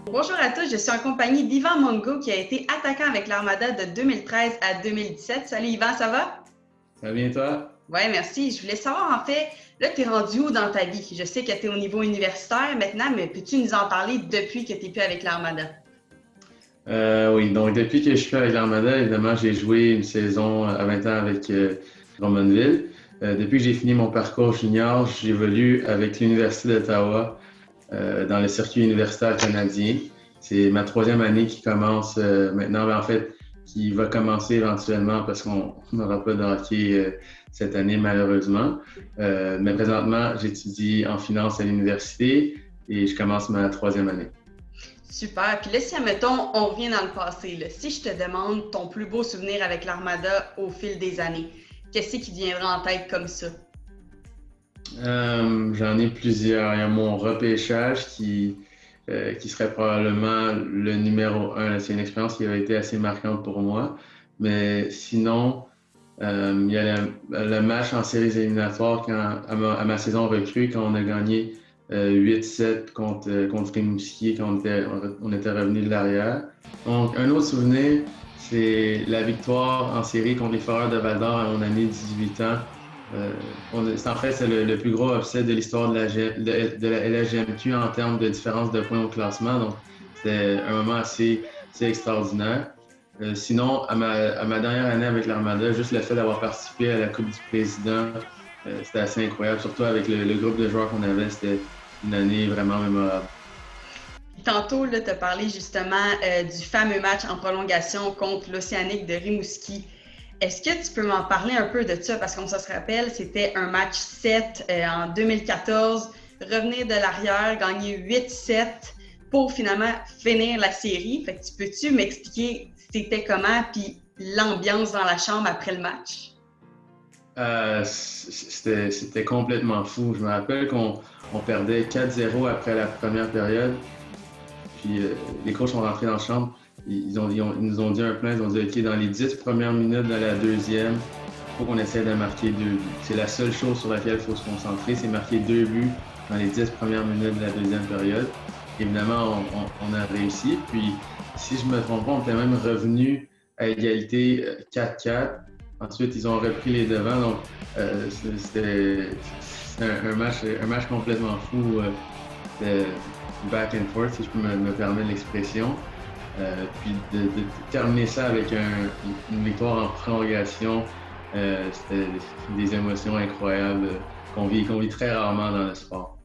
Bonjour à tous, je suis en compagnie d'Yvan Mongo qui a été attaquant avec l'Armada de 2013 à 2017. Salut Yvan, ça va? Ça va bien toi? Oui, merci. Je voulais savoir en fait, là tu es rendu où dans ta vie? Je sais que tu es au niveau universitaire maintenant, mais peux-tu nous en parler depuis que tu n'es plus avec l'Armada? Oui, donc depuis que je suis avec l'Armada, évidemment, j'ai joué une saison à 20 ans avec Drummondville. Depuis que j'ai fini mon parcours junior, j'évolue avec l'Université d'Ottawa dans le circuit universitaire canadien. C'est ma troisième année qui commence maintenant, mais en fait, qui va commencer éventuellement parce qu'on n'aura pas de hockey cette année, malheureusement. Mais présentement, j'étudie en finance à l'université et je commence ma troisième année. Super. Puis là, si, admettons, on revient dans le passé, là, si je te demande ton plus beau souvenir avec l'Armada au fil des années, qu'est-ce qui te viendra en tête comme ça? J'en ai plusieurs. Il y a mon repêchage qui serait probablement le numéro un. C'est une expérience qui avait été assez marquante pour moi. Mais sinon, il y a le match en séries éliminatoires à ma saison recrue, quand on a gagné 8-7 contre Rimouski, quand on était revenu de l'arrière. Donc, un autre souvenir, c'est la victoire en série contre les Foreurs de Val-d'Or à mon année 18 ans. En fait, c'est le plus gros upset de l'histoire de la LHGMQ en termes de différence de points au classement. Donc, c'était un moment assez extraordinaire. Sinon, à ma dernière année avec l'Armada, juste le fait d'avoir participé à la Coupe du Président, c'était assez incroyable. Surtout avec le groupe de joueurs qu'on avait, c'était une année vraiment mémorable. Tantôt, tu as parlé justement du fameux match en prolongation contre l'Océanique de Rimouski. Est-ce que tu peux m'en parler un peu de ça? Parce qu'on se rappelle, c'était un match 7 en 2014, revenir de l'arrière, gagner 8-7 pour finalement finir la série. Fait que peux-tu m'expliquer c'était comment, puis l'ambiance dans la chambre après le match? C'était complètement fou. Je me rappelle qu'on perdait 4-0 après la première période. Puis les coachs sont rentrés dans la chambre. Ils nous ont dit un plan. Ils ont dit OK, dans les 10 premières minutes de la deuxième, il faut qu'on essaie de marquer 2 buts. C'est la seule chose sur laquelle il faut se concentrer, c'est marquer 2 buts dans les 10 premières minutes de la deuxième période. Évidemment, on a réussi. Puis, si je ne me trompe pas, on était même revenu à égalité 4-4. Ensuite, ils ont repris les devants. Donc, c'était un match complètement fou. Back and forth, si je peux me permettre l'expression. Puis de terminer ça avec une victoire en prolongation, c'était des émotions incroyables qu'on vit très rarement dans le sport.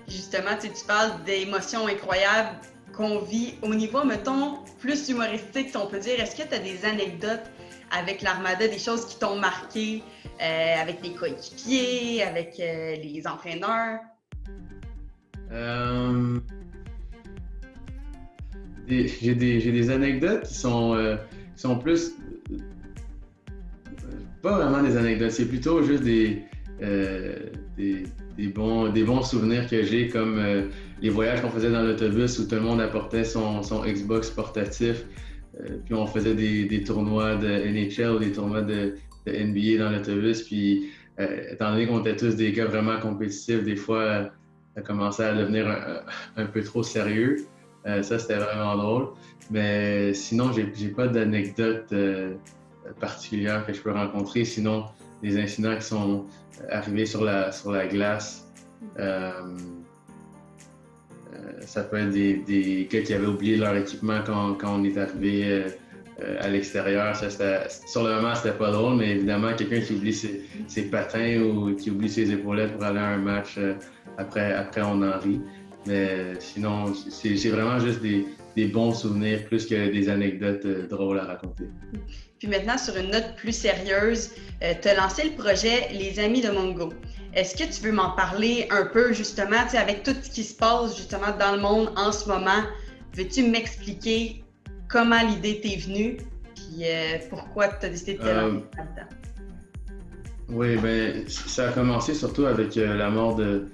Justement, tu parles d'émotions incroyables qu'on vit au niveau, mettons, plus humoristique, si on peut dire. Est-ce que tu as des anecdotes avec l'Armada, des choses qui t'ont marqué avec tes coéquipiers, avec les entraîneurs? J'ai des anecdotes qui sont plus... pas vraiment des anecdotes, c'est plutôt juste des bons souvenirs que j'ai, comme les voyages qu'on faisait dans l'autobus où tout le monde apportait son Xbox portatif, puis on faisait des tournois de NHL ou des tournois de NBA dans l'autobus, puis étant donné qu'on était tous des gars vraiment compétitifs, des fois ça commençait à devenir un peu trop sérieux. Ça, c'était vraiment drôle. Mais sinon, j'ai pas d'anecdote particulière que je peux rencontrer. Sinon, des incidents qui sont arrivés sur la glace. Ça peut être des gars qui avaient oublié leur équipement quand on est arrivé à l'extérieur. Sur le moment, c'était pas drôle, mais évidemment, quelqu'un qui oublie ses patins ou qui oublie ses épaulettes pour aller à un match, après on en rit. Mais sinon, c'est vraiment juste des bons souvenirs plus que des anecdotes drôles à raconter. Puis maintenant, sur une note plus sérieuse, tu as lancé le projet Les Amis de Mongo. Est-ce que tu veux m'en parler un peu, justement, avec tout ce qui se passe justement dans le monde en ce moment? Veux-tu m'expliquer comment l'idée t'est venue, puis pourquoi tu as décidé de te lancer là-dedans? Oui, ben ça a commencé surtout avec la mort de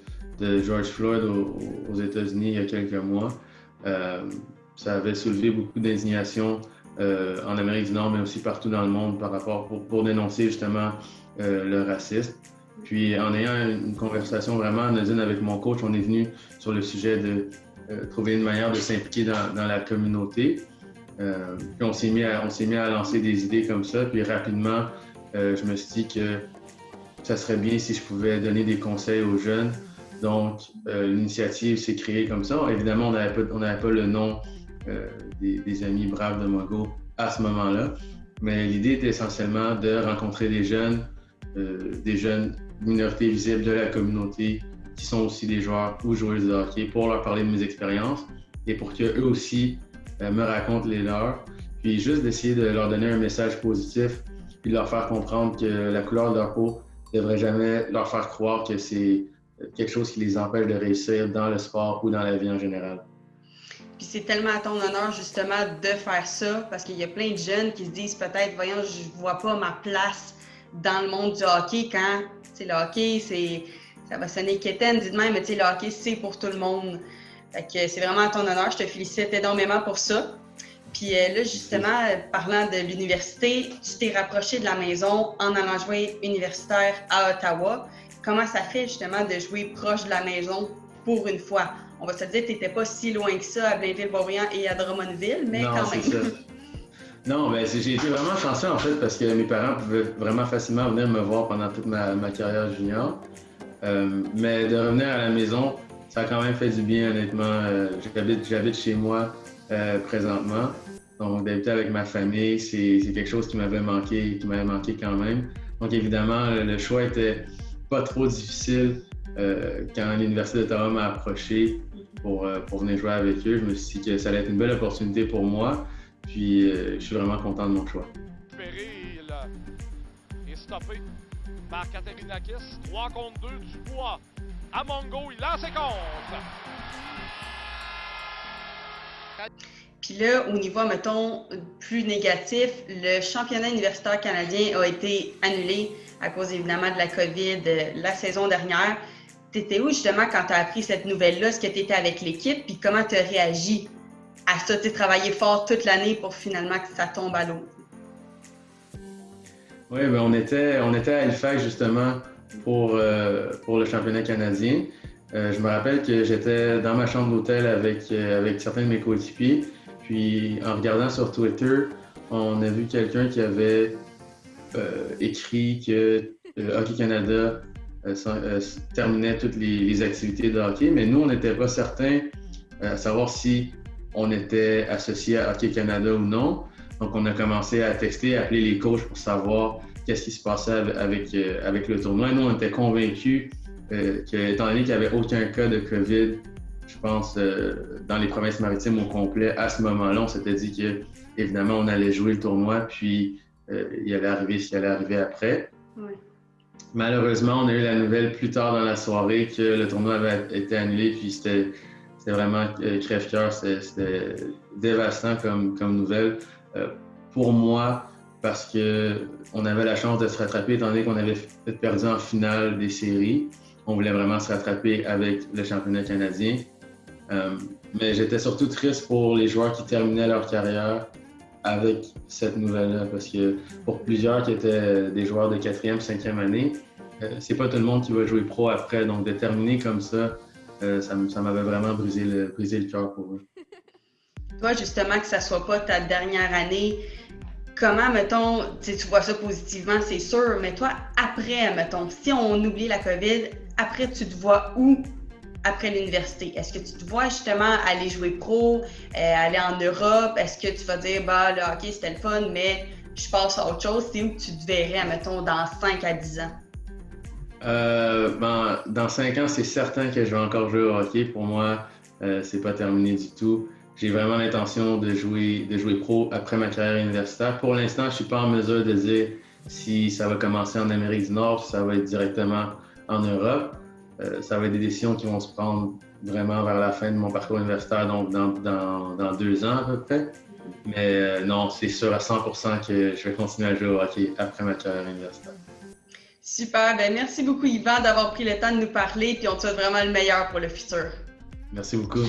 George Floyd aux États-Unis il y a quelques mois. Ça avait soulevé beaucoup d'indignation en Amérique du Nord, mais aussi partout dans le monde par rapport pour dénoncer justement le racisme. Puis en ayant une conversation vraiment anodine avec mon coach, on est venu sur le sujet de trouver une manière de s'impliquer dans la communauté. Puis on s'est mis à lancer des idées comme ça. Puis rapidement, je me suis dit que ça serait bien si je pouvais donner des conseils aux jeunes. Donc, l'initiative s'est créée comme ça. Évidemment, on n'avait pas le nom des Amis Braves de Mogo à ce moment-là, mais l'idée était essentiellement de rencontrer des jeunes minorités visibles de la communauté qui sont aussi des joueurs ou joueuses de hockey pour leur parler de mes expériences et pour qu'eux aussi me racontent les leurs. Puis juste d'essayer de leur donner un message positif puis de leur faire comprendre que la couleur de leur peau ne devrait jamais leur faire croire que c'est quelque chose qui les empêche de réussir dans le sport ou dans la vie en général. Puis c'est tellement à ton honneur justement de faire ça parce qu'il y a plein de jeunes qui se disent peut-être, voyons, je vois pas ma place dans le monde du hockey quand, tu sais, le hockey, ça va sonner quétaine, dis de même, mais tu sais, le hockey, c'est pour tout le monde. Fait que c'est vraiment à ton honneur, je te félicite énormément pour ça. Puis là, justement, parlant de l'université, tu t'es rapproché de la maison en allant jouer universitaire à Ottawa. Comment ça fait justement de jouer proche de la maison pour une fois? On va se dire que tu n'étais pas si loin que ça à Blainville-Boisbriand et à Drummondville, mais non, quand même. C'est ça. Non, ben j'ai été vraiment chanceux en fait parce que mes parents pouvaient vraiment facilement venir me voir pendant toute ma carrière junior. Mais de revenir à la maison, ça a quand même fait du bien honnêtement. J'habite chez moi présentement. Donc d'habiter avec ma famille, c'est quelque chose qui m'avait manqué quand même. Donc évidemment, le choix était pas trop difficile quand l'Université d'Ottawa m'a approché pour venir jouer avec eux. Je me suis dit que ça allait être une belle opportunité pour moi. Puis je suis vraiment content de mon choix. Il est stoppé par Katerinakis. 3 contre 2 Dubois. À Mongo, il lance et contre. Puis là, au niveau, mettons, plus négatif, le championnat universitaire canadien a été annulé à cause évidemment de la COVID la saison dernière. T'étais où justement quand tu as appris cette nouvelle-là? Est-ce que tu étais avec l'équipe? Puis comment tu as réagi à ça? Tu as travaillé fort toute l'année pour finalement que ça tombe à l'eau. Oui, ben on était à Halifax justement pour le championnat canadien. Je me rappelle que j'étais dans ma chambre d'hôtel avec certains de mes coéquipiers. Puis en regardant sur Twitter, on a vu quelqu'un qui avait écrit que Hockey Canada terminait toutes les activités de hockey, mais nous, on n'était pas certains à savoir si on était associé à Hockey Canada ou non. Donc, on a commencé à texter, à appeler les coachs pour savoir qu'est-ce qui se passait avec le tournoi. Nous, on était convaincus qu'étant donné qu'il n'y avait aucun cas de COVID, je pense, dans les provinces maritimes au complet, à ce moment-là, on s'était dit qu'évidemment, on allait jouer le tournoi, puis il allait arriver ce qui allait arriver après. Oui. Malheureusement, on a eu la nouvelle plus tard dans la soirée que le tournoi avait été annulé, puis c'était vraiment crève-cœur, c'était dévastant comme nouvelle pour moi parce qu'on avait la chance de se rattraper étant donné qu'on avait perdu en finale des séries. On voulait vraiment se rattraper avec le championnat canadien. Mais j'étais surtout triste pour les joueurs qui terminaient leur carrière avec cette nouvelle-là parce que pour plusieurs qui étaient des joueurs de 4e, 5e année, c'est pas tout le monde qui va jouer pro après. Donc de terminer comme ça, ça m'avait vraiment brisé le cœur pour eux. Toi, justement, que ça soit pas ta dernière année, comment, mettons, tu vois ça positivement, c'est sûr, mais toi, après, mettons, si on oublie la COVID, après, tu te vois où après l'université? Est-ce que tu te vois justement aller jouer pro, aller en Europe? Est-ce que tu vas dire, bah, le hockey, c'était le fun, mais je passe à autre chose? C'est où que tu te verrais, mettons, dans 5 à 10 ans? Dans 5 ans, c'est certain que je vais encore jouer au hockey. Pour moi, c'est pas terminé du tout. J'ai vraiment l'intention de jouer pro après ma carrière universitaire. Pour l'instant, je suis pas en mesure de dire si ça va commencer en Amérique du Nord, si ça va être directement en Europe. Ça va être des décisions qui vont se prendre vraiment vers la fin de mon parcours universitaire, donc dans 2 ans à peu près. Mais non, c'est sûr à 100% que je vais continuer à jouer au hockey après ma carrière universitaire. Super, ben merci beaucoup Yvan d'avoir pris le temps de nous parler, puis on te souhaite vraiment le meilleur pour le futur. Merci beaucoup.